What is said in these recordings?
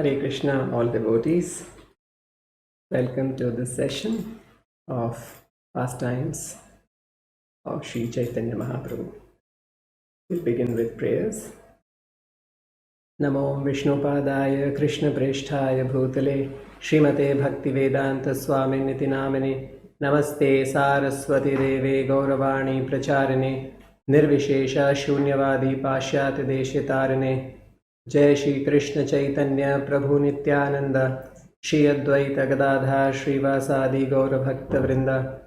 Hare Krishna, all devotees. Welcome to this session of Pastimes of Sri Chaitanya Mahaprabhu. We'll begin with prayers. Namo Vishnupadaya Krishna Preshthaya Bhutale Srimate Bhaktivedanta Swaminiti Namane Namaste Saraswati Deve Gauravani Pracharine Nirvishesha Shunyavadi Pashyati Deshitarine Jai Shri Krishna Chaitanya Prabhu Nityananda Shri Advaita Gadadha Shri Vasadi Gaura Bhakta Vrinda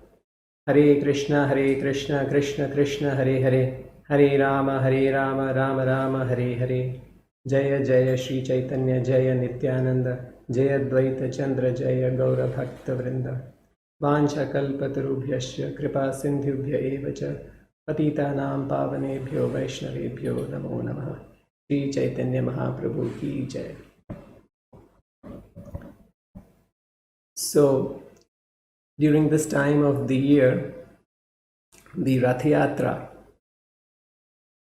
Hare Krishna Krishna Krishna Hare Hare Hare Rama Rama Rama Hare Hare Jaya Jaya Shri Chaitanya Jaya Nityananda Jaya Advaita Chandra Jaya Gaura Bhakta Vrinda Vancha Kalpatarubhyasya Kripa Sindhubhya Evacha Patitanam Pavanebhyo Vaishnavebhyo Namo Namaha Sri Chaitanya Mahaprabhu ki Jai. So, during this time of the year, the Rath Yatra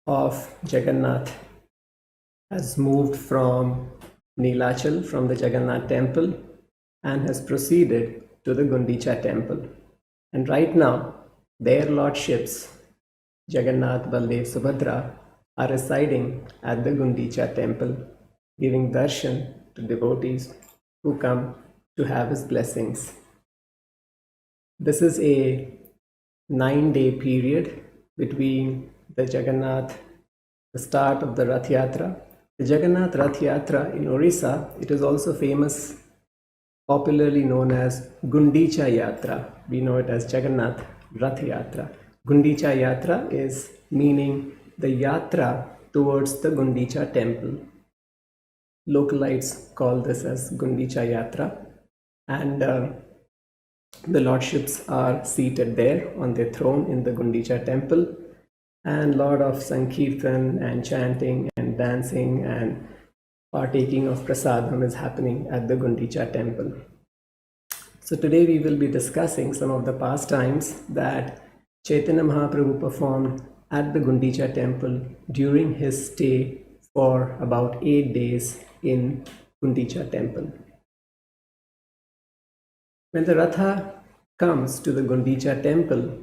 of Jagannath has moved from Nilachal, from the Jagannath temple, and has proceeded to the Gundica temple. And right now, their lordships, Jagannath, Baldev, Subhadra, are residing at the Gundica temple, giving darshan to devotees who come to have his blessings. This is a 9-day period between the Jagannath, the start of the Rath Yatra. The Jagannath Rath Yatra in Orissa, it is also famous, popularly known as Gundica Yatra. We know it as Jagannath Rath Yatra. Gundica Yatra is meaning the yatra towards the Gundica temple. Localites call this as Gundica Yatra, and the lordships are seated there on their throne in the Gundica temple, and lot of sankirtan and chanting and dancing and partaking of prasadam is happening at the Gundica temple. So today we will be discussing some of the pastimes that Chaitanya Mahaprabhu performed at the Gundica temple during his stay for about 8 days in Gundica temple. When the Ratha comes to the Gundica temple,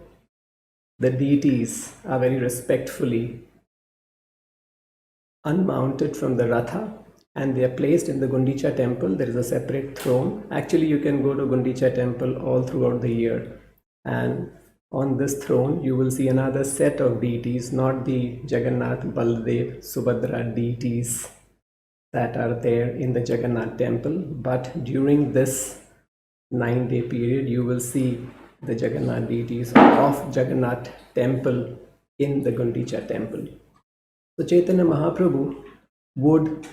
the deities are very respectfully unmounted from the Ratha, and they are placed in the Gundica temple. There is a separate throne. Actually, you can go to Gundica temple all throughout the year, and on this throne you will see another set of deities, not the Jagannath, Baldev, Subhadra deities that are there in the Jagannath temple, but during this 9-day period you will see the Jagannath deities of Jagannath temple in the Gundica temple. So Chaitanya Mahaprabhu would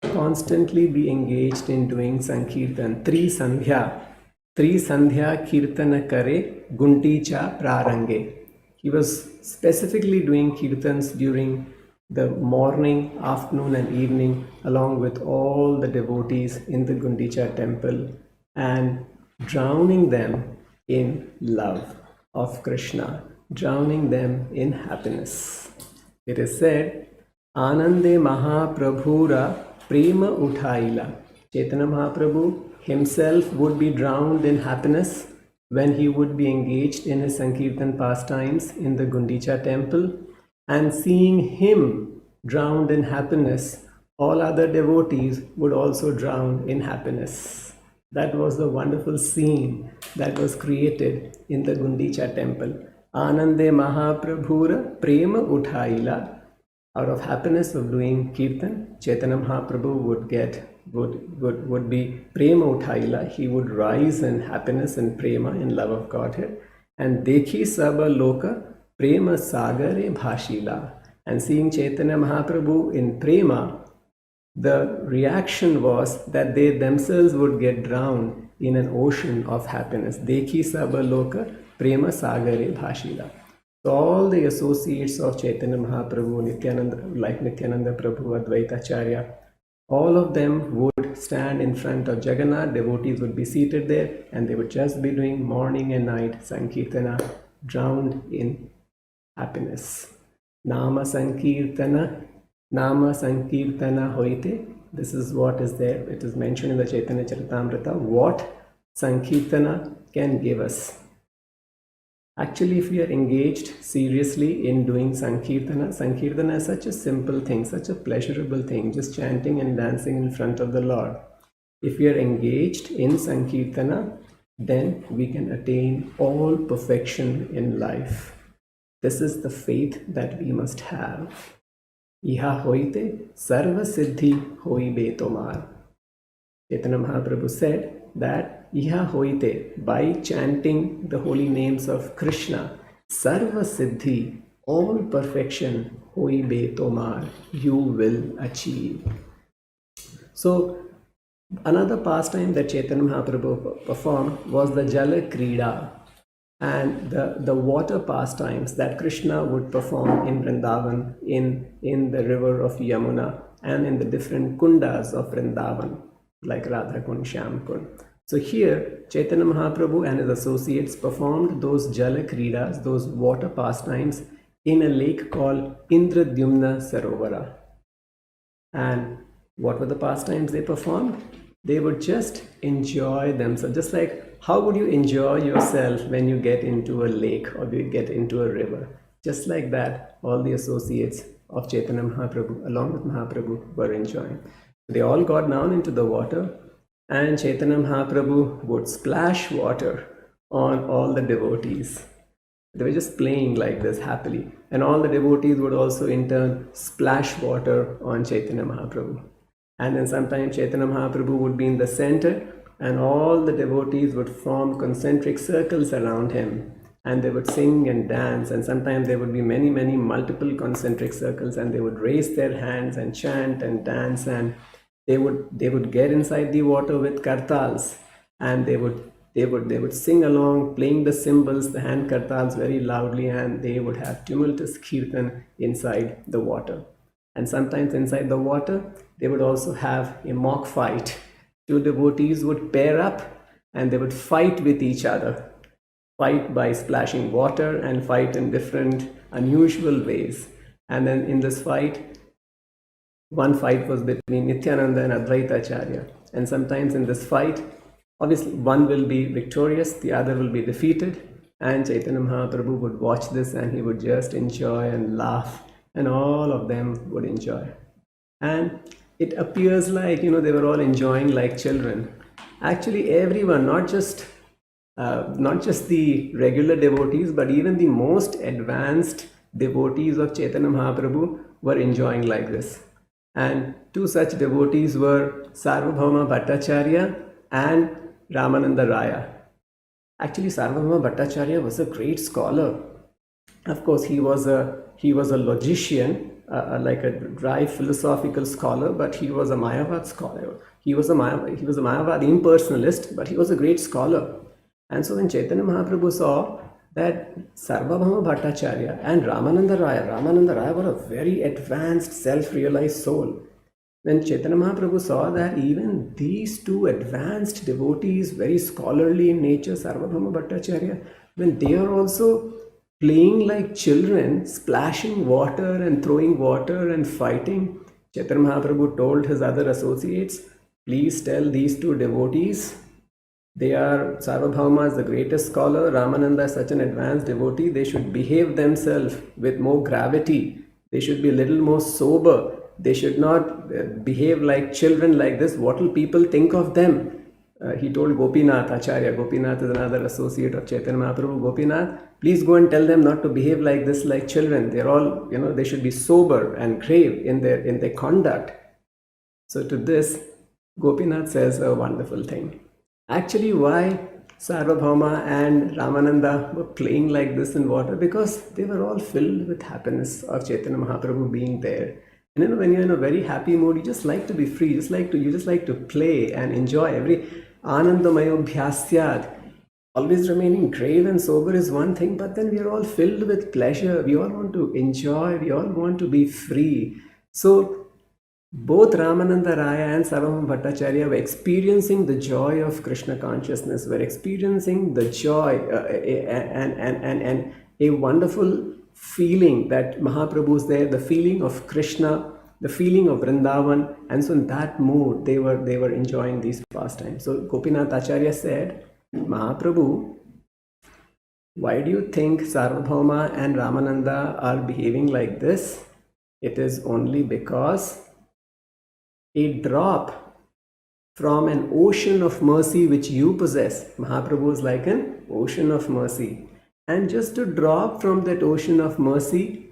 constantly be engaged in doing Sankirtan. Tri Sandhya Kirtana Kare Gundica Prarange. He was specifically doing Kirtans during the morning, afternoon and evening along with all the devotees in the Gundica temple and drowning them in love of Krishna, drowning them in happiness. It is said, Anande Mahaprabhura Prema Uthaila. Chaitanya Mahaprabhu himself would be drowned in happiness when he would be engaged in his Sankirtan pastimes in the Gundica temple, and seeing him drowned in happiness, all other devotees would also drown in happiness. That was the wonderful scene that was created in the Gundica temple. Anande Mahaprabhura Prema Uthaila. Out of happiness of doing Kirtan, Chaitanya Mahaprabhu would be Prema Uthaila. He would rise in happiness and Prema, in love of Godhead. And Dekhi Saba Loka Prema Sagare Bhashila. And seeing Chaitanya Mahaprabhu in Prema, the reaction was that they themselves would get drowned in an ocean of happiness. Dekhi Saba Loka Prema Sagare Bhashila. So all the associates of Chaitanya Mahaprabhu, Nityananda, like Nityananda Prabhu, Advaita Acharya, all of them would stand in front of Jagannath. Devotees would be seated there and they would just be doing morning and night Sankirtana, drowned in happiness. Nama Sankirtana Hoite This is what is there. It is mentioned in the Chaitanya Charitamrita, what Sankirtana can give us. Actually, if we are engaged seriously in doing Sankirtana is such a simple thing, such a pleasurable thing, just chanting and dancing in front of the Lord. If we are engaged in Sankirtana, then we can attain all perfection in life. This is the faith that we must have. Iha hoite sarva siddhi hoibe tomar. Chaitanya Mahaprabhu said that Iha hoite, by chanting the holy names of Krishna, sarva siddhi, all perfection, hoibe tomar, you will achieve. So, another pastime that Chaitanya Mahaprabhu performed was the Jala Krida, and the water pastimes that Krishna would perform in Vrindavan, in the river of Yamuna, and in the different kundas of Vrindavan, like Radha Kund, Shyam Kund. So here, Chaitanya Mahaprabhu and his associates performed those Jala Kridas, those water pastimes, in a lake called Indradyumna Sarovara. And what were the pastimes they performed? They would just enjoy themselves. Just like how would you enjoy yourself when you get into a lake or you get into a river? Just like that, all the associates of Chaitanya Mahaprabhu, along with Mahaprabhu, were enjoying. They all got down into the water, and Chaitanya Mahaprabhu would splash water on all the devotees. They were just playing like this happily. And all the devotees would also in turn splash water on Chaitanya Mahaprabhu. And then sometimes Chaitanya Mahaprabhu would be in the center, and all the devotees would form concentric circles around him. And they would sing and dance, and sometimes there would be many, many multiple concentric circles, and they would raise their hands and chant and dance, and they would get inside the water with kartals, and they would sing along, playing the cymbals, the hand kartals very loudly, and they would have tumultuous kirtan inside the water. And sometimes inside the water, they would also have a mock fight. Two devotees would pair up and they would fight with each other. Fight by splashing water and fight in different unusual ways. And then in this fight, one fight was between Nityananda and Advaita Acharya. And sometimes in this fight, obviously one will be victorious, the other will be defeated. And Chaitanya Mahaprabhu would watch this and he would just enjoy and laugh. And all of them would enjoy. And it appears like, they were all enjoying like children. Actually, everyone, not just the regular devotees, but even the most advanced devotees of Chaitanya Mahaprabhu were enjoying like this. And two such devotees were Sarvabhauma Bhattacharya and Ramananda Raya. Actually, Sarvabhauma Bhattacharya was a great scholar. Of course, he was a logician, like a dry philosophical scholar, but he was a Mayavad scholar. He was a Mayavad impersonalist, but he was a great scholar. And so when Chaitanya Mahaprabhu saw that Sarvabhauma Bhattacharya and Ramananda Raya were a very advanced, self-realized soul. When Chaitanya Mahaprabhu saw that even these two advanced devotees, very scholarly in nature, Sarvabhauma Bhattacharya, when they are also playing like children, splashing water and throwing water and fighting, Chaitanya Mahaprabhu told his other associates, please tell these two devotees, Sarvabhauma is the greatest scholar, Ramananda is such an advanced devotee, they should behave themselves with more gravity, they should be a little more sober, they should not behave like children like this, what will people think of them? He told Gopinath Acharya, Gopinath is another associate of Chaitanya Mahaprabhu, Gopinath, please go and tell them not to behave like this like children. They're all, they should be sober and grave in their conduct. So to this, Gopinath says a wonderful thing. Actually, why Sarvabhauma and Ramananda were playing like this in water? Because they were all filled with happiness of Chaitanya Mahaprabhu being there. And when you're in a very happy mood, you just like to be free, you just like to play and enjoy every Anandamayo Bhyasyad. Always remaining grave and sober is one thing, but then we are all filled with pleasure. We all want to enjoy. We all want to be free. So both Ramananda Raya and Sarvabhauma Bhattacharya were experiencing the joy of Krishna consciousness, were experiencing the joy and a wonderful feeling that Mahaprabhu is there, the feeling of Krishna the feeling of Vrindavan. And so in that mood, they were enjoying these pastimes. So Gopinath Acharya said, Mahaprabhu, why do you think Sarvabhauma and Ramananda are behaving like this? It is only because a drop from an ocean of mercy which you possess. Mahaprabhu is like an ocean of mercy. And just a drop from that ocean of mercy,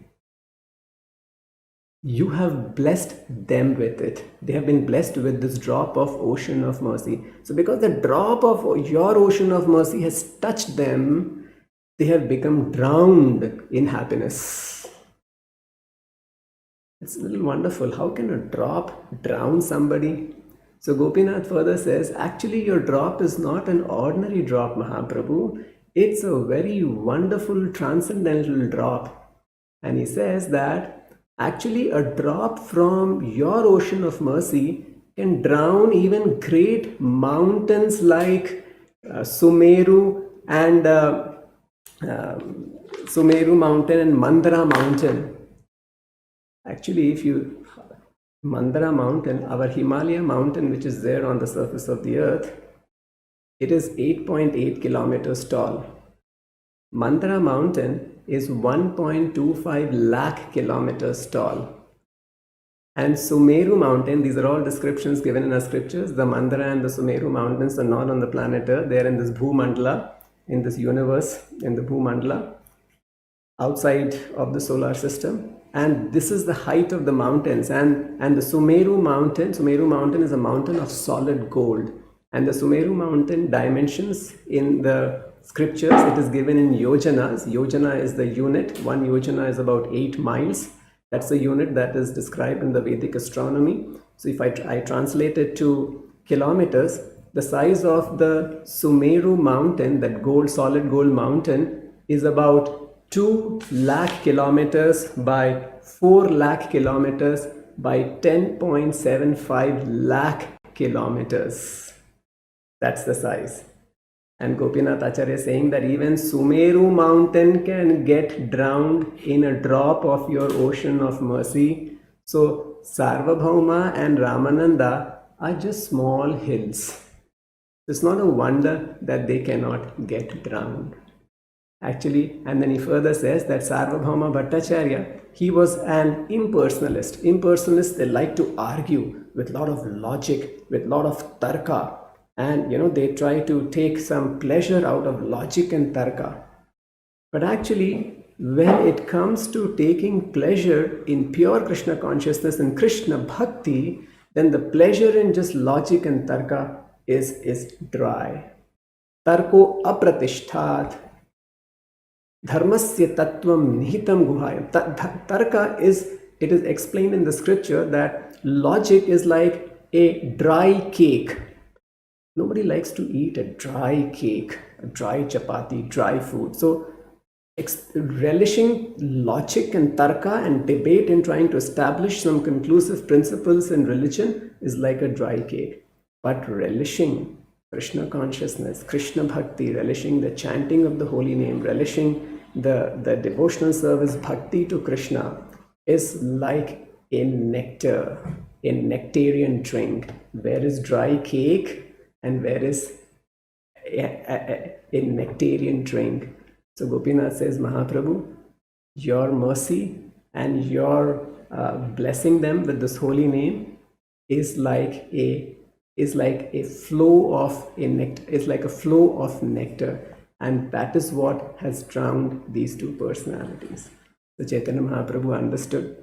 you have blessed them with it. They have been blessed with this drop of ocean of mercy. So because the drop of your ocean of mercy has touched them, they have become drowned in happiness. It's a little wonderful. How can a drop drown somebody? So Gopinath further says, actually your drop is not an ordinary drop, Mahaprabhu. It's a very wonderful transcendental drop. And he says that actually a drop from your ocean of mercy can drown even great mountains like Sumeru and Sumeru mountain and Mandara mountain. Actually, if you Mandara mountain, our Himalaya mountain, which is there on the surface of the earth, it is 8.8 kilometers tall. Mandara mountain is 1.25 lakh kilometers tall. And Sumeru mountain, these are all descriptions given in our scriptures. The Mandara and the Sumeru mountains are not on the planet Earth. They are in this Bhumandala, in this universe, in the Bhumandala, outside of the solar system. And this is the height of the mountains. And the Sumeru mountain is a mountain of solid gold. And the Sumeru mountain dimensions in the scriptures, it is given in yojanas. Yojana is the unit. 1 yojana is about 8 miles. That's the unit that is described in the Vedic astronomy. So if I translate it to kilometers, the size of the Sumeru mountain, that solid gold mountain, is about 2 lakh kilometers by 4 lakh kilometers by 10.75 lakh kilometers. That's the size. And Gopinath Acharya is saying that even Sumeru mountain can get drowned in a drop of your ocean of mercy. So Sarvabhauma and Ramananda are just small hills. It's not a wonder that they cannot get drowned. Actually, and then he further says that Sarvabhauma Bhattacharya, he was an impersonalist. Impersonalists, they like to argue with a lot of logic, with a lot of tarka. And they try to take some pleasure out of logic and tarka. But actually, when it comes to taking pleasure in pure Krishna consciousness and Krishna bhakti, then the pleasure in just logic and tarka is dry. Tarko apratishtat. Dharmasya tattvam nihitam guhayam. Tarka is explained in the scripture that logic is like a dry cake. Nobody likes to eat a dry cake, a dry chapati, dry food. So relishing logic and tarka and debate and trying to establish some conclusive principles in religion is like a dry cake. But relishing Krishna consciousness, Krishna bhakti, relishing the chanting of the holy name, relishing the devotional service bhakti to Krishna is like a nectar, a nectarian drink. Where is dry cake and where is a nectarian drink? So Gopinath says, Mahaprabhu, your mercy and your blessing them with this holy name is like a flow of nectar, and that is what has drowned these two personalities. So Chaitanya Mahaprabhu understood,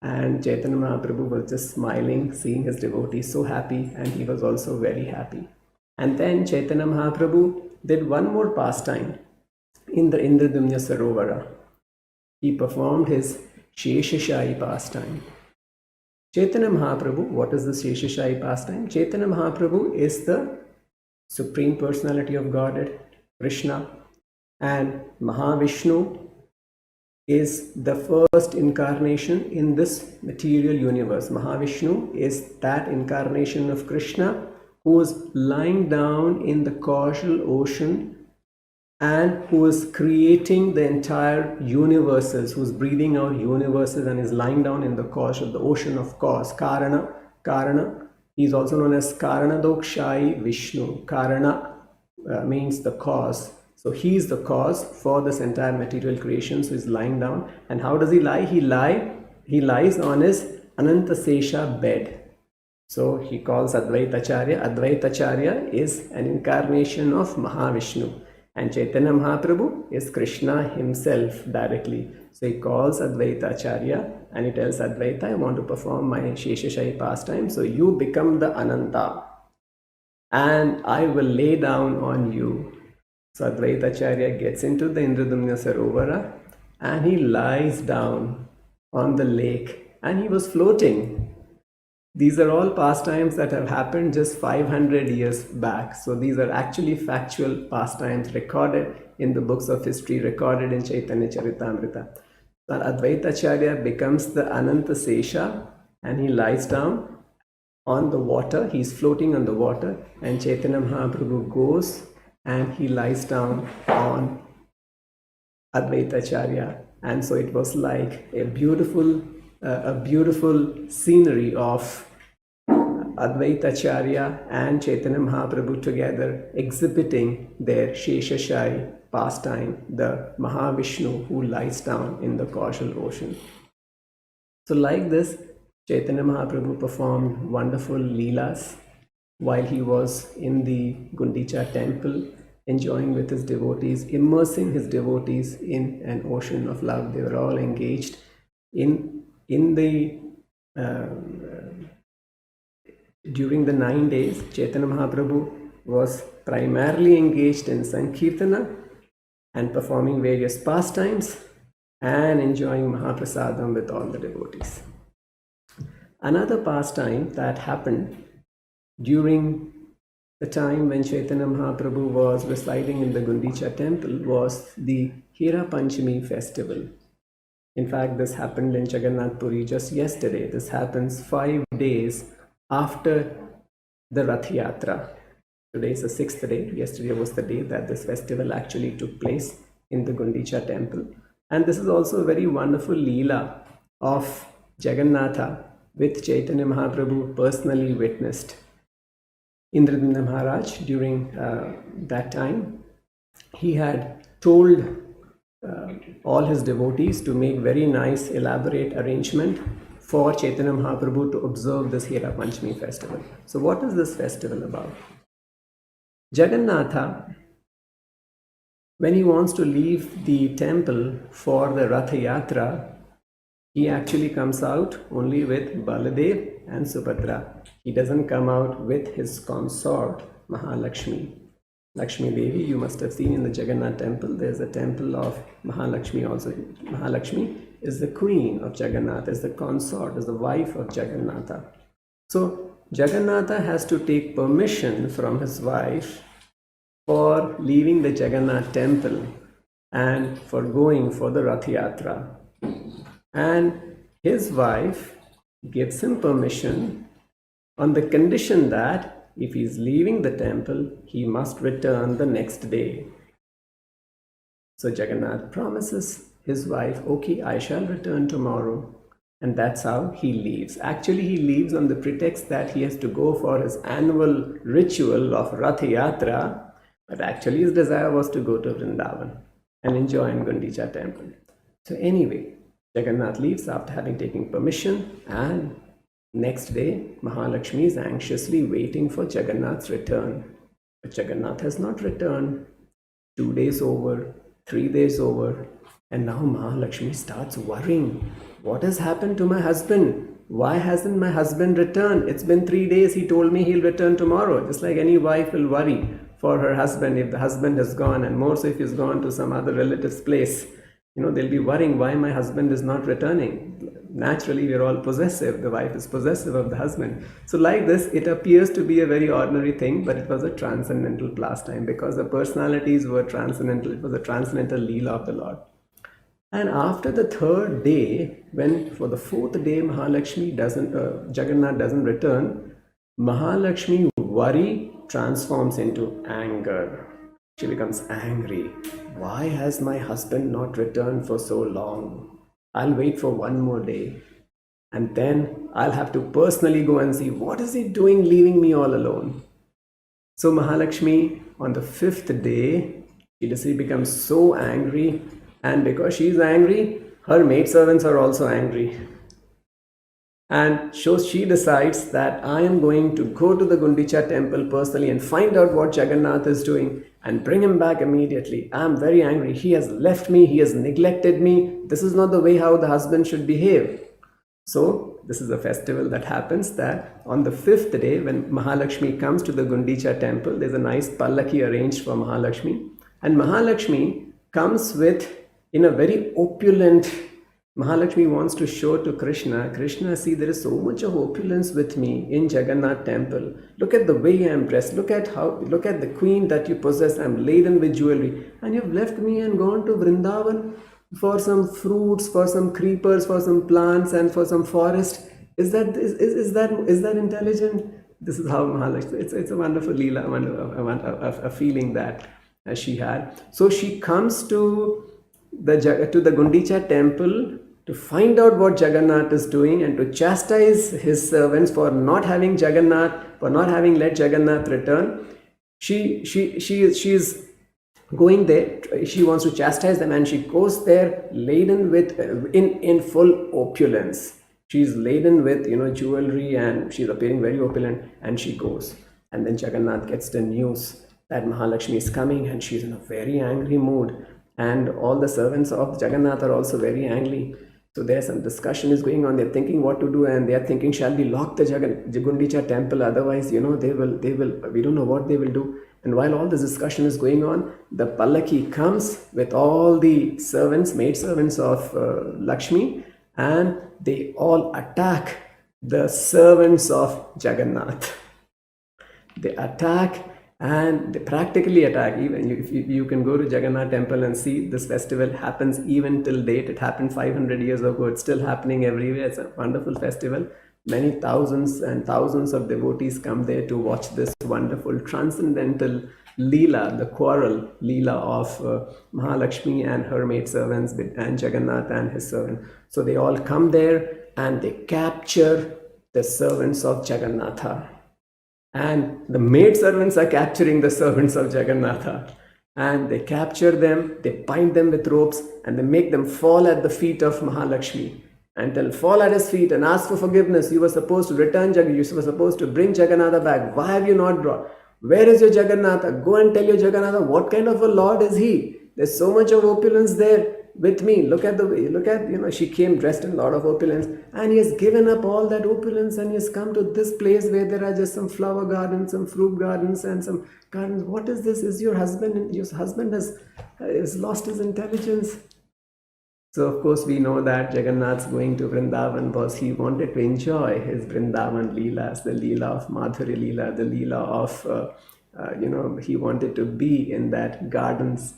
and Chaitanya Mahaprabhu was just smiling, seeing his devotees so happy, and he was also very happy. And then Chaitanya Mahaprabhu did one more pastime in the Indradumya Sarovara. He performed his Sheshashayi pastime. Chaitanya Mahaprabhu, what is the Sheshashayi pastime? Chaitanya Mahaprabhu is the Supreme Personality of Godhead, Krishna, and Mahavishnu is the first incarnation in this material universe. Mahavishnu is that incarnation of Krishna who is lying down in the causal ocean and who is creating the entire universes, who's breathing out universes and is lying down in the cause of the ocean of cause. Karana. He's also known as Karanadokshayi Vishnu. Karana means the cause. So he is the cause for this entire material creation. So he's lying down. And how does he lie? He lies on his Anantasesha bed. So he calls Advaitacharya. Advaitacharya is an incarnation of Mahavishnu. And Chaitanya Mahaprabhu is Krishna himself directly. So he calls Advaitacharya and he tells Advaita, I want to perform my Sheshashayi pastime. So you become the Ananta and I will lay down on you. So Advaitacharya gets into the Indradumna Sarovara and he lies down on the lake and he was floating. These are all pastimes that have happened just 500 years back. So these are actually factual pastimes recorded in the books of history, recorded in Chaitanya Charitamrita. So Advaitacharya becomes the Anantasesha and he lies down on the water. He's floating on the water and Chaitanya Mahaprabhu goes and he lies down on Advaitacharya. And so it was like a beautiful scenery of Advaitacharya and Chaitanya Mahaprabhu together exhibiting their Sheshashayi pastime, the Mahavishnu who lies down in the causal ocean. So like this, Chaitanya Mahaprabhu performed wonderful leelas while he was in the Gundica temple, enjoying with his devotees, immersing his devotees in an ocean of love. They were all engaged during the 9 days. Chaitanya Mahaprabhu was primarily engaged in Sankirtana and performing various pastimes and enjoying Mahaprasadam with all the devotees. Another pastime that happened during the time when Chaitanya Mahaprabhu was residing in the Gundica temple was the Hira Panchami festival. In fact, this happened in Jagannath Puri just yesterday. This happens 5 days after the Rath Yatra. Today is the 6th day. Yesterday was the day that this festival actually took place in the Gundica temple. And this is also a very wonderful leela of Jagannatha, which Chaitanya Mahaprabhu personally witnessed. Indradumna Maharaj, during that time, he had told all his devotees to make very nice, elaborate arrangement for Chaitanya Mahaprabhu to observe this Hira Panchami festival. So what is this festival about? Jagannatha, when he wants to leave the temple for the Rath Yatra, he actually comes out only with Baladev and Subhadra. He doesn't come out with his consort, Mahalakshmi. Lakshmi Devi, you must have seen in the Jagannath temple, there's a temple of Mahalakshmi also. Mahalakshmi is the queen of Jagannath, is the consort, is the wife of Jagannatha. So Jagannatha has to take permission from his wife for leaving the Jagannath temple and for going for the Rath Yatra. And his wife gives him permission on the condition that if he is leaving the temple, he must return the next day. So Jagannath promises his wife, okay, I shall return tomorrow. And that's how he leaves. Actually, he leaves on the pretext that he has to go for his annual ritual of Rath Yatra, but actually his desire was to go to Vrindavan and enjoy in Gundica temple. So anyway, Jagannath leaves after having taken permission, and next day, Mahalakshmi is anxiously waiting for Jagannath's return. But Jagannath has not returned. 2 days over, 3 days over, and now Mahalakshmi starts worrying. What has happened to my husband? Why hasn't my husband returned? It's been 3 days. He told me he'll return tomorrow. Just like any wife will worry for her husband if the husband has gone, and more so if he's gone to some other relative's place. They'll be worrying why my husband is not returning. Naturally, we're all possessive. The wife is possessive of the husband. So like this, it appears to be a very ordinary thing, but it was a transcendental pastime because the personalities were transcendental. It was a transcendental leela of the Lord. And after the 3rd day, when for the 4th day Jagannath doesn't return, Mahalakshmi worry transforms into anger. She becomes angry. Why has my husband not returned for so long? I'll wait for one more day. And then I'll have to personally go and see what is he doing leaving me all alone. So Mahalakshmi, on the fifth day, she becomes so angry, and because she's angry, her maidservants are also angry. And so she decides that I am going to go to the Gundica temple personally and find out what Jagannath is doing and bring him back immediately. I am very angry. He has left me. He has neglected me. This is not the way how the husband should behave. So this is a festival that happens that on the fifth day, when Mahalakshmi comes to the Gundica temple, there's a nice pallaki arranged for Mahalakshmi. And Mahalakshmi comes with, in a very opulent, Mahalakshmi wants to show to Krishna, Krishna, see, there is so much of opulence with me in Jagannath temple. Look at the way I am dressed. Look at the queen that you possess. I am laden with jewelry. And you've left me and gone to Vrindavan for some fruits, for some creepers, for some plants, and for some forest. Is that intelligent? This is how Mahalakshmi. It's a wonderful leela, a feeling that she had. So she comes to the Gundica temple to find out what Jagannath is doing and to chastise his servants for not having let Jagannath return. She is going there. She wants to chastise them, and she goes there laden with in full opulence. She's laden with jewelry, and she's appearing very opulent, and she goes. And then Jagannath gets the news that Mahalakshmi is coming, and she's in a very angry mood. And all the servants of Jagannath are also very angry. So there's some discussion is going on. They're thinking what to do, and they're thinking, shall we lock the Gundica temple? Otherwise, they will. We don't know what they will do. And while all this discussion is going on, the pallaki comes with all the maid servants of Lakshmi, and they all attack the servants of Jagannath. They attack. And they practically attack. Even if you can go to Jagannath temple and see, this festival happens even till date. It happened 500 years ago. It's still happening everywhere. It's a wonderful festival. Many thousands and thousands of devotees come there to watch this wonderful transcendental leela, the quarrel leela of Mahalakshmi and her maidservants, and Jagannath and his servant. So they all come there and they capture the servants of Jagannatha. And the maidservants are capturing the servants of Jagannatha. And they capture them, they bind them with ropes, and they make them fall at the feet of Mahalakshmi. And they'll fall at his feet and ask for forgiveness. You were supposed to return you were supposed to bring Jagannatha back. Why have you not brought? Where is your Jagannatha? Go and tell your Jagannatha, what kind of a lord is he? There's so much of opulence there with me. Look at she came dressed in a lot of opulence, and he has given up all that opulence, and he has come to this place where there are just some flower gardens, some fruit gardens, and some gardens. What is this? Is your husband has lost his intelligence? So of course we know that Jagannath's going to Vrindavan because he wanted to enjoy his Vrindavan Leelas, the Leela of Madhurya Leela, the Leela of he wanted to be in that gardens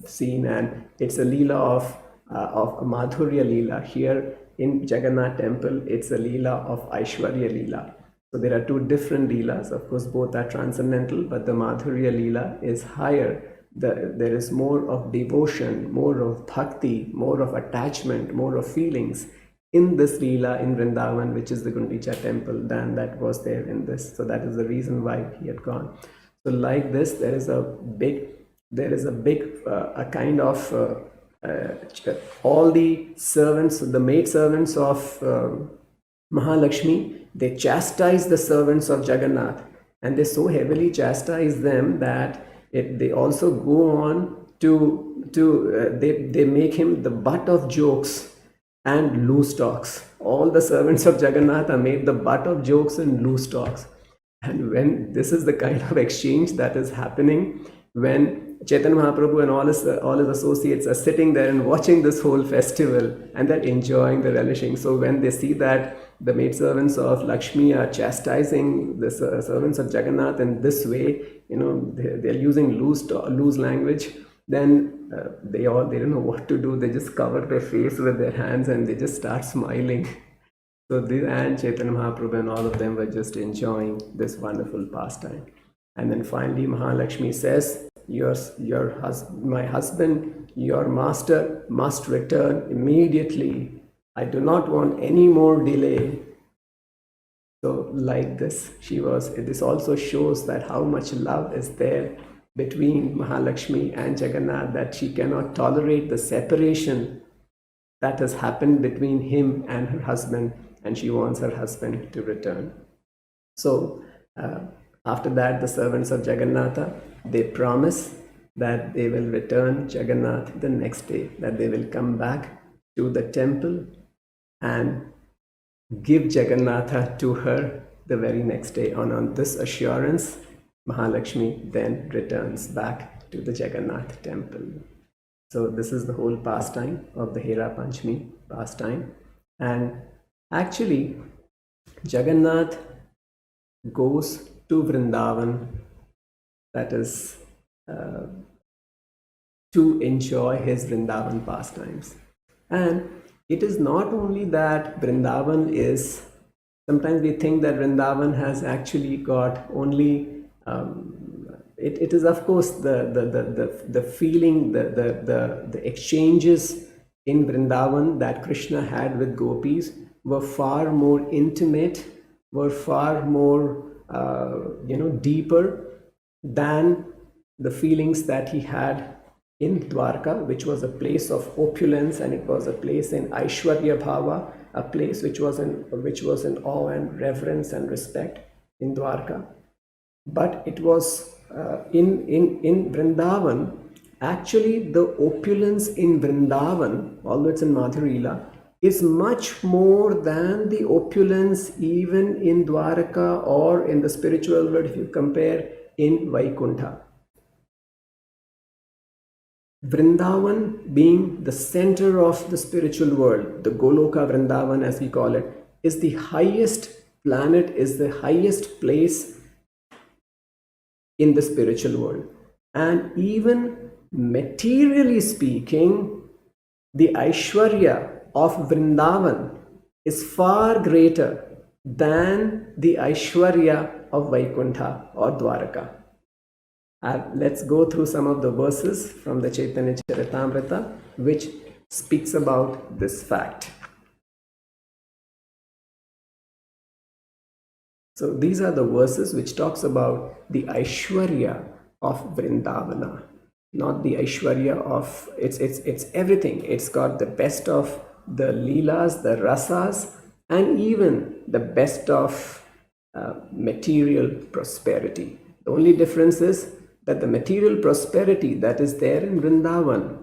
scene, and it's a Leela of Madhurya Leela. Here in Jagannath temple, it's a Leela of Aishwarya Leela. So there are two different Leelas. Of course, both are transcendental, but the Madhurya Leela is higher. There is more of devotion, more of bhakti, more of attachment, more of feelings in this Leela in Vrindavan, which is the Gundica temple, than that was there in this. So that is the reason why he had gone. So like this, there is a big kind of all the servants, the maid servants of Mahalakshmi, they chastise the servants of Jagannath, and they so heavily chastise them that they also go on they make him the butt of jokes and loose talks. All the servants of Jagannath are made the butt of jokes and loose talks. And when this is the kind of exchange that is happening, when Chaitanya Mahaprabhu and all his associates are sitting there and watching this whole festival, and they're enjoying the relishing. So when they see that the maidservants of Lakshmi are chastising the servants of Jagannath in this way, they're using loose language, then they don't know what to do. They just cover their face with their hands and they just start smiling. So and Chaitanya Mahaprabhu and all of them were just enjoying this wonderful pastime. And then finally Mahalakshmi says my husband, your master must return immediately. I do not want any more delay. So like this, this also shows that how much love is there between Mahalakshmi and Jagannath, that she cannot tolerate the separation that has happened between him and her husband, and she wants her husband to return. So after that, the servants of Jagannatha, they promise that they will return Jagannath the next day, that they will come back to the temple and give Jagannatha to her the very next day. And on this assurance, Mahalakshmi then returns back to the Jagannath temple. So this is the whole pastime of the Hera Panchami pastime. And actually, Jagannath goes to Vrindavan, that is, to enjoy his Vrindavan pastimes. And it is not only that Vrindavan is, sometimes we think that Vrindavan has actually got only, it is of course the feeling, the exchanges in Vrindavan that Krishna had with gopis were far more intimate, were far more deeper than the feelings that he had in Dwarka, which was a place of opulence, and it was a place in Aishwarya Bhava, a place which was in awe and reverence and respect in Dwarka. But it was in Vrindavan, actually the opulence in Vrindavan, although it's in Madhurila, is much more than the opulence even in Dwarka or in the spiritual world if you compare in Vaikuntha. Vrindavan, being the center of the spiritual world, the Goloka Vrindavan as we call it, is the highest planet, is the highest place in the spiritual world. And even materially speaking, the Aishwarya of Vrindavan is far greater than the Aishwarya of Vaikuntha or Dwaraka. Let's go through some of the verses from the Chaitanya Charitamrita which speaks about this fact. So these are the verses which talks about the Aishwarya of Vrindavana, not the Aishwarya of, it's everything. It's got the best of the Leelas, the Rasas, and even the best of material prosperity. The only difference is that the material prosperity that is there in Vrindavan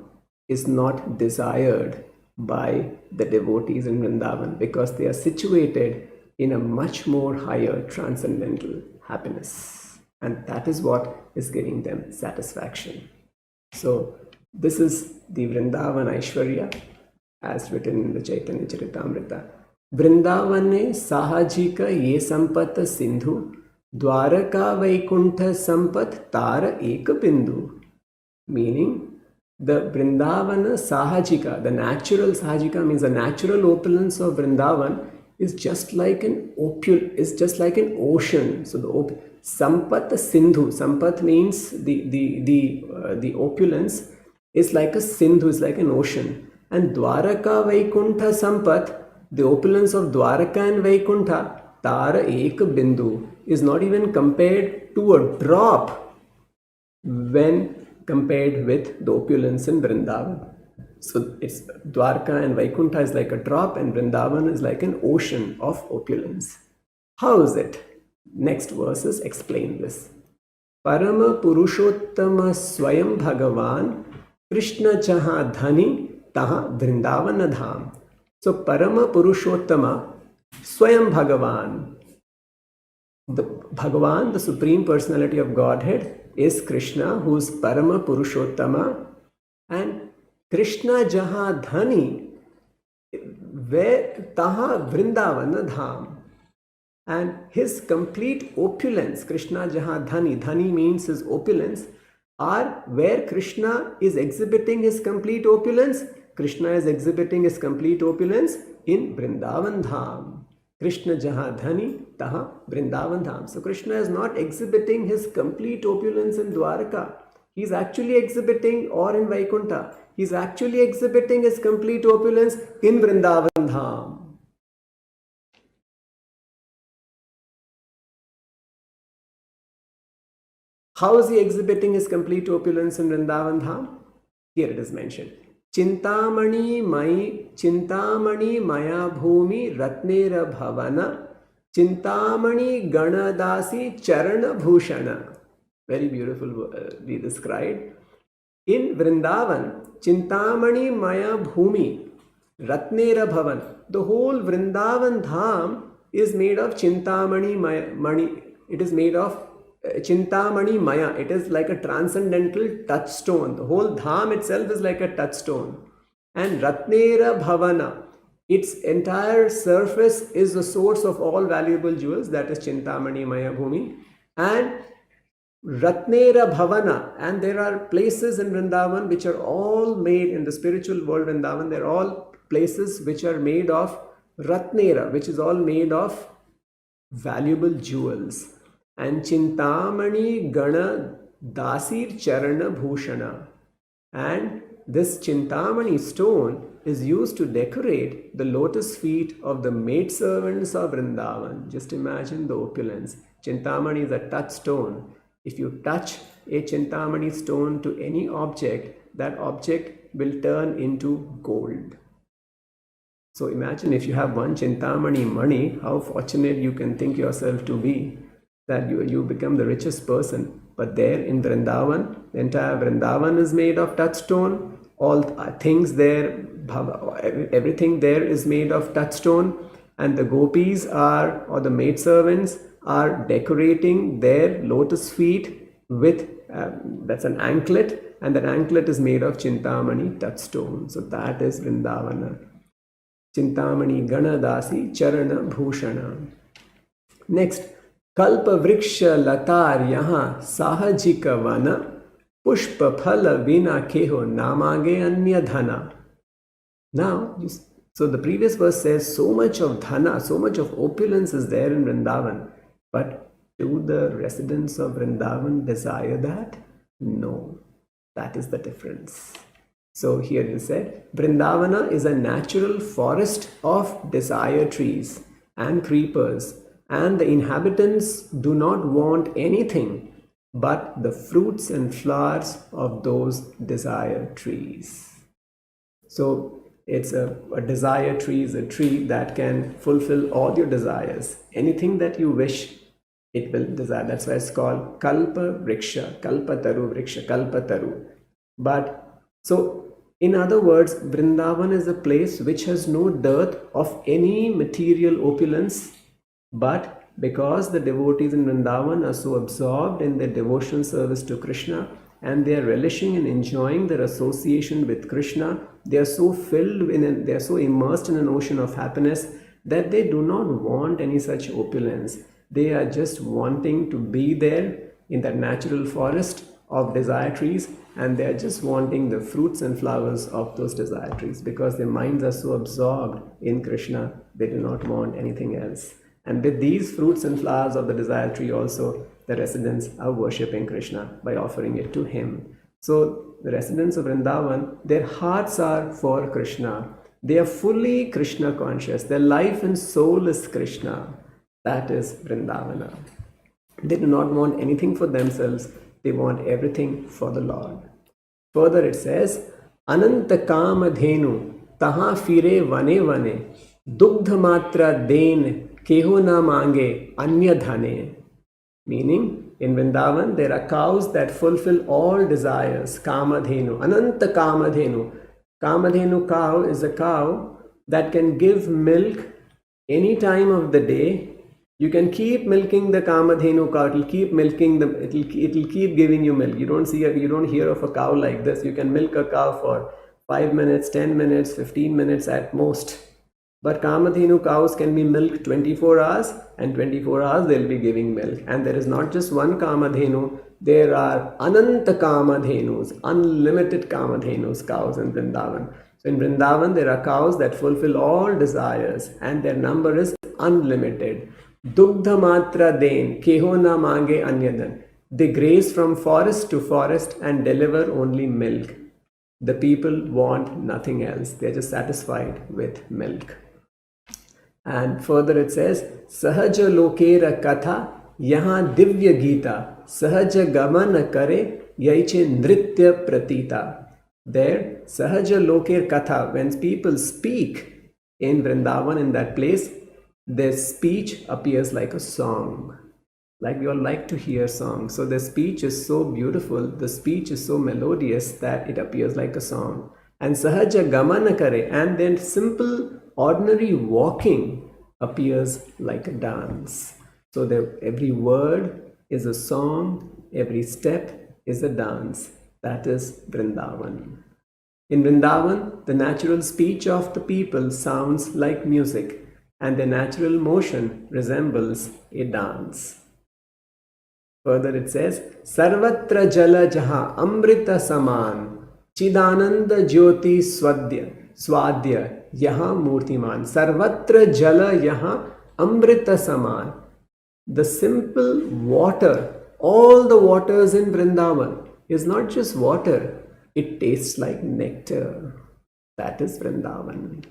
is not desired by the devotees in Vrindavan because they are situated in a much more higher transcendental happiness. And that is what is giving them satisfaction. So this is the Vrindavan Aishwarya as written in the Chaitanya Charitamrita. Vrindavane sahajika ye sampata sindhu Dwaraka Vaikuntha Sampat Tara Eka Bindu. Meaning, the Vrindavana Sahajika, the natural Sahajika means the natural opulence of Vrindavan is just like an ocean. So the Sampat Sindhu, Sampat means the opulence is like a Sindhu, is like an ocean. And Dwaraka Vaikuntha Sampat, the opulence of Dwaraka and Vaikuntha, Tara Ek Bindu, is not even compared to a drop when compared with the opulence in Vrindavan. So it's Dwarka and Vaikuntha is like a drop and Vrindavan is like an ocean of opulence. How is it? Next verses explain this. Parama Purushottama Swayam Bhagavan Krishna Jaha Dhani Taha Vrindavana Dham. So Parama Purushottama Swayam Bhagavan. The Bhagavan, the Supreme Personality of Godhead, is Krishna, who is Parama Purushottama, and Krishna Jaha Dhani, where Taha Vrindavana Dham. And his complete opulence, Krishna Jaha Dhani, Dhani means his opulence, are where Krishna is exhibiting his complete opulence. Krishna is exhibiting his complete opulence in Vrindavan Dham. Krishna Jaha Dhani Taha Vrindavan Dham. So Krishna is not exhibiting his complete opulence in Dwarka. He's actually exhibiting, or in Vaikuntha, he's actually exhibiting his complete opulence in Vrindavan Dham. How is he exhibiting his complete opulence in Vrindavan Dham? Here it is mentioned. Chintamani maya bhumi ratnera bhavana Chintamani ganadasi charana bhushana. Very beautifully described. In Vrindavan, Chintamani maya bhumi ratnera bhavan. The whole Vrindavan Dham is made of Chintamani mani. It is made of Chintamani Maya. It is like a transcendental touchstone. The whole Dham itself is like a touchstone. And Ratnera Bhavana, its entire surface is the source of all valuable jewels. That is Chintamani Maya Bhumi. And Ratnera Bhavana, and there are places in Vrindavan which are all made in the spiritual world. Vrindavan, they're all places which are made of Ratnera, which is all made of valuable jewels. And Chintamani Gana Dasir Charana Bhushana. And this Chintamani stone is used to decorate the lotus feet of the maidservants of Vrindavan. Just imagine the opulence. Chintamani is a touchstone. If you touch a Chintamani stone to any object, that object will turn into gold. So imagine if you have one Chintamani money, how fortunate you can think yourself to be, that you become the richest person. But there in Vrindavan, the entire Vrindavan is made of touchstone. All things there, everything there is made of touchstone. And the gopis are, or the maidservants, are decorating their lotus feet with, that's an anklet. And that anklet is made of Chintamani touchstone. So that is Vrindavana. Chintamani Ganadasi Charana Bhushana. Next. Kalpa vriksha latar yaha sahajika vana pushpa phala vina keho namage anya dhana. Now, so the previous verse says so much of dhana, so much of opulence is there in Vrindavan. But do the residents of Vrindavan desire that? No. That is the difference. So here it said, Vrindavana is a natural forest of desire trees and creepers. And the inhabitants do not want anything but the fruits and flowers of those desire trees. So it's a desire tree is a tree that can fulfill all your desires. Anything that you wish, it will desire. That's why it's called Kalpa Vriksha, Kalpataru Vriksha, Kalpataru. But so in other words, Vrindavan is a place which has no dearth of any material opulence. But because the devotees in Vrindavan are so absorbed in their devotional service to Krishna and they are relishing and enjoying their association with Krishna, they are so they are so immersed in an ocean of happiness that they do not want any such opulence. They are just wanting to be there in that natural forest of desire trees, and they are just wanting the fruits and flowers of those desire trees because their minds are so absorbed in Krishna, they do not want anything else. And with these fruits and flowers of the desire tree also, the residents are worshipping Krishna by offering it to him. So the residents of Vrindavan, their hearts are for Krishna. They are fully Krishna conscious. Their life and soul is Krishna. That is Vrindavana. They do not want anything for themselves. They want everything for the Lord. Further it says, Ananta Kamadhenu Taha Fire Vane Vane Dugdha Matra Den Keho na mange anya dhane. Meaning, in Vrindavan, there are cows that fulfill all desires. Kamadhenu, Ananta Kamadhenu. Kamadhenu cow is a cow that can give milk any time of the day. You can keep milking the Kamadhenu cow. It'll keep milking them. It'll keep giving you milk. You don't hear of a cow like this. You can milk a cow for 5 minutes, 10 minutes, 15 minutes at most. But Kamadhenu cows can be milked 24 hours, and 24 hours they'll be giving milk. And there is not just one Kamadhenu, there are Ananta Kamadhenus, unlimited Kamadhenus, cows in Vrindavan. So in Vrindavan there are cows that fulfill all desires and their number is unlimited. Dugdha Matra Den, Keho na mange anyadan. They graze from forest to forest and deliver only milk. The people want nothing else. They're just satisfied with milk. And further it says, Sahaja lokera katha yahan divya gita sahaja gamana kare yaiche nritya pratita. There, Sahaja loker katha, when people speak in Vrindavan, in that place, their speech appears like a song. Like we all like to hear songs. So the speech is so beautiful, the speech is so melodious that it appears like a song. And Sahaja gamana kare, and then simple, ordinary walking appears like a dance. So every word is a song, every step is a dance. That is Vrindavan. In Vrindavan, the natural speech of the people sounds like music, and the natural motion resembles a dance. Further it says, Sarvatra jala jaha amrita saman, chidananda jyoti swadya yaha murtiman. Sarvatra jala yaha amrita saman. The simple water, all the waters in Vrindavan is not just water, it tastes like nectar. That is Vrindavan.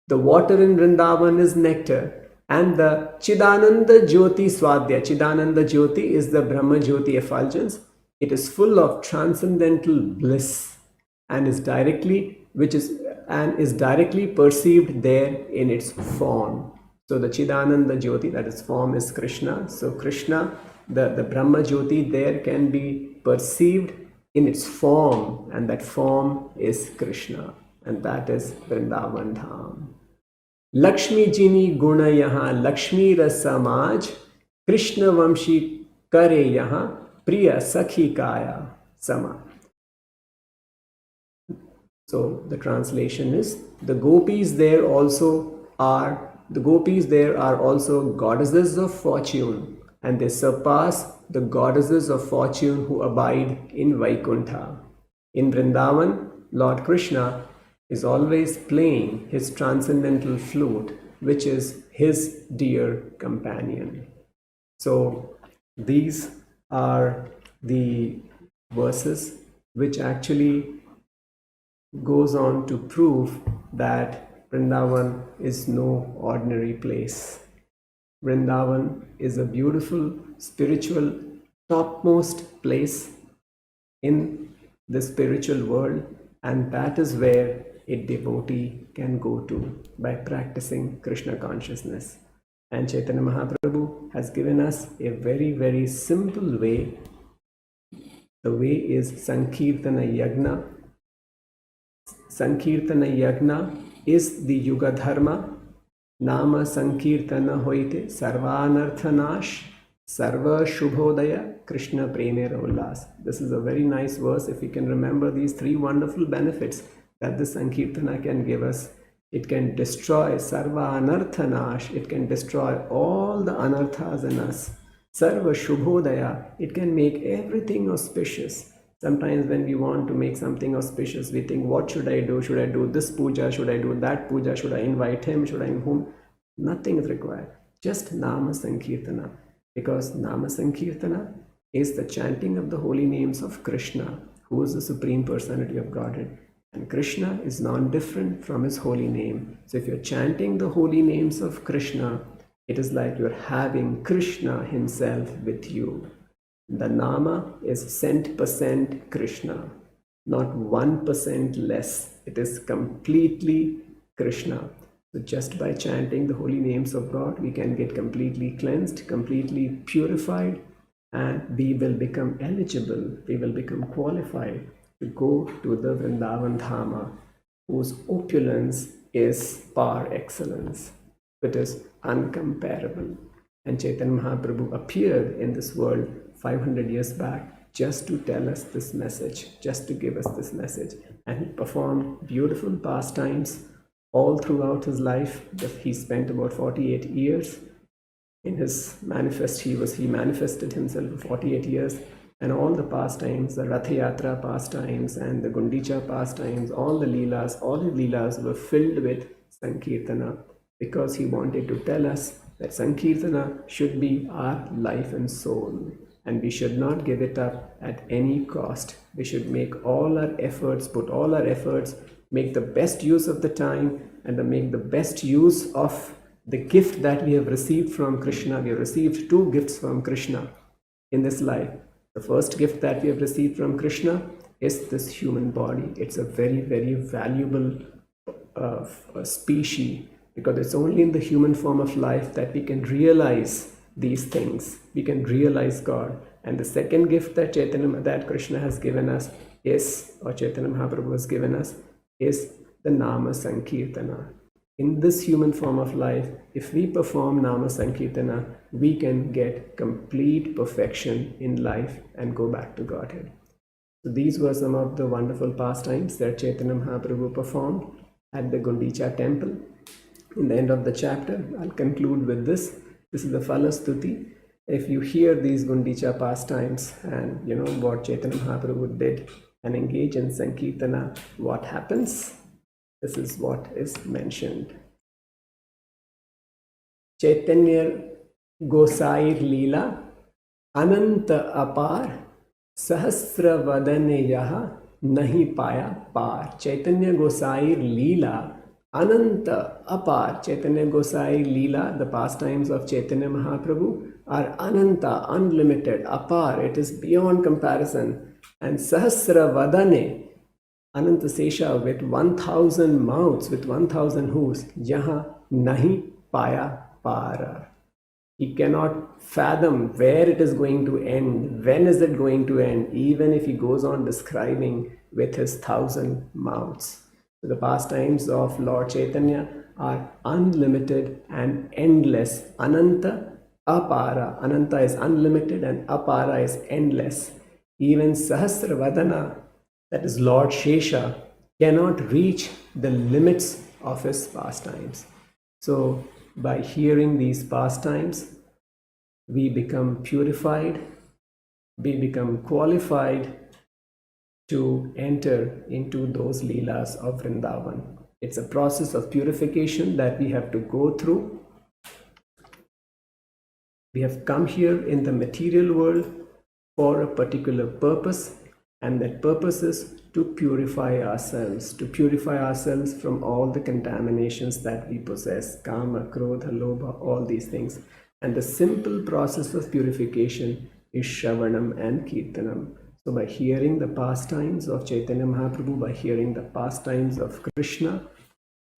The water in Vrindavan is nectar. And the Chidananda Jyoti Swadhya. Chidananda Jyoti is the Brahma Jyoti effulgence. It is full of transcendental bliss and is directly perceived there in its form. So the Chidananda Jyoti, that is form, is Krishna. So Krishna, the Brahma Jyoti there can be perceived in its form, and that form is Krishna, and that is Vrindavan Dham. Lakshmi jini guna yaha Lakshmi rasamaj Krishna vamshi kare yaha priya sakhi kaya sama. So the translation is, the gopis there are also goddesses of fortune, and they surpass the goddesses of fortune who abide in Vaikuntha. In Vrindavan, Lord Krishna is always playing his transcendental flute, which is his dear companion. So these are the verses which actually goes on to prove that Vrindavan is no ordinary place. Vrindavan is a beautiful, spiritual, topmost place in the spiritual world, and that is where a devotee can go to by practicing Krishna consciousness. And Chaitanya Mahaprabhu has given us a very, very simple way. The way is Sankirtana Yagna. Sankirtana Yagna is the Yuga Dharma. Nama Sankirtana Hoite Sarvanarthanash Sarva Shubhodaya Krishna Premera Ullas. This is a very nice verse. If we can remember these three wonderful benefits that the Sankirtana can give us, it can destroy Sarva Anarthanash, it can destroy all the anarthas in us. Sarva Shubhodaya, it can make everything auspicious. Sometimes when we want to make something auspicious, we think, what should I do? Should I do this puja? Should I do that puja? Should I invite him? Should I invite whom? Nothing is required. Just Nama Sankirtana. Because Nama Sankirtana is the chanting of the holy names of Krishna, who is the Supreme Personality of Godhead. And Krishna is non-different from his holy name. So if you're chanting the holy names of Krishna, it is like you're having Krishna himself with you. The Nama is 100% Krishna, not 1% less. It is completely Krishna. So just by chanting the holy names of God, we can get completely cleansed, completely purified, and we will become eligible, we will become qualified to go to the Vrindavan Dhama, whose opulence is par excellence. It is uncomparable. And Chaitanya Mahaprabhu appeared in this world 500 years back just to tell us this message, just to give us this message. And he performed beautiful pastimes all throughout his life. He spent about 48 years in his manifest. He manifested himself for 48 years, and all the pastimes, the Rath Yatra pastimes and the Gundica pastimes, all the Leelas, all his Leelas were filled with Sankirtana, because he wanted to tell us that Sankirtana should be our life and soul. and we should not give it up at any cost. We should make all our efforts, put all our efforts, make the best use of the time, and make the best use of the gift that we have received from Krishna. We have received two gifts from Krishna in this life. The first gift that we have received from Krishna is this human body. It's a very, very valuable species, because it's only in the human form of life that we can realize these things. We can realize God. And the second gift that Krishna has given us is, or Chaitanya Mahaprabhu has given us, is the Nama Sankirtana. In this human form of life, if we perform Nama Sankirtana, we can get complete perfection in life and go back to Godhead. So these were some of the wonderful pastimes that Chaitanya Mahaprabhu performed at the Gundica temple. In the end of the chapter, I'll conclude with this. This is the Falastuti. If you hear these Gundica pastimes and you know what Chaitanya Mahaprabhu did and engage in Sankirtana, what happens? This is what is mentioned. Chaitanya Gosair Leela Ananta Apar Sahasra Vadane Yaha Nahi Paya Par. Chaitanya Gosair Leela Ananta Apar. Chaitanya Gosair Leela, the pastimes of Chaitanya Mahaprabhu, are Ananta, unlimited. Apar, it is beyond comparison. And Sahasra Vadane, Ananta Sesha, with 1,000 mouths, with 1,000 hooves. Yaha Nahi Paya Para. He cannot fathom where it is going to end, when is it going to end, even if he goes on describing with his 1,000 mouths. So the pastimes of Lord Chaitanya are unlimited and endless. Ananta Apara. Ananta is unlimited and Apara is endless. Even Sahasravadana, that is Lord Shesha, cannot reach the limits of his pastimes. So by hearing these pastimes, we become purified, we become qualified to enter into those leelas of Vrindavan. It's a process of purification that we have to go through. We have come here in the material world for a particular purpose, and that purpose is to purify ourselves from all the contaminations that we possess, kama, krodha, lobha, all these things. And the simple process of purification is shravanam and kirtanam. So by hearing the pastimes of Chaitanya Mahaprabhu, by hearing the pastimes of Krishna,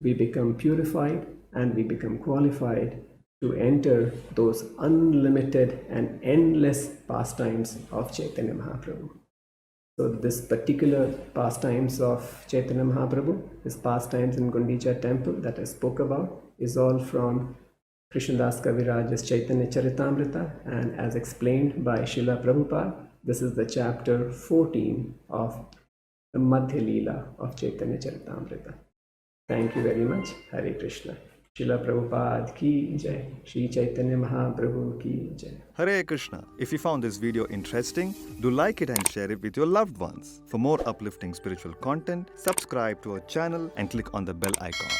we become purified and we become qualified to enter those unlimited and endless pastimes of Chaitanya Mahaprabhu. So this particular pastimes of Chaitanya Mahaprabhu, this pastimes in Gundica temple that I spoke about, is all from Krishnadas Kaviraj's Chaitanya Charitamrita, and as explained by Srila Prabhupada, this is the chapter 14 of the Madhya Leela of Chaitanya Charitamrita. Thank you very much. Hare Krishna. Srila Prabhupada ki jai. Sri Chaitanya Mahaprabhu ki jai. Hare Krishna. If you found this video interesting, do like it and share it with your loved ones. For more uplifting spiritual content, subscribe to our channel and click on the bell icon.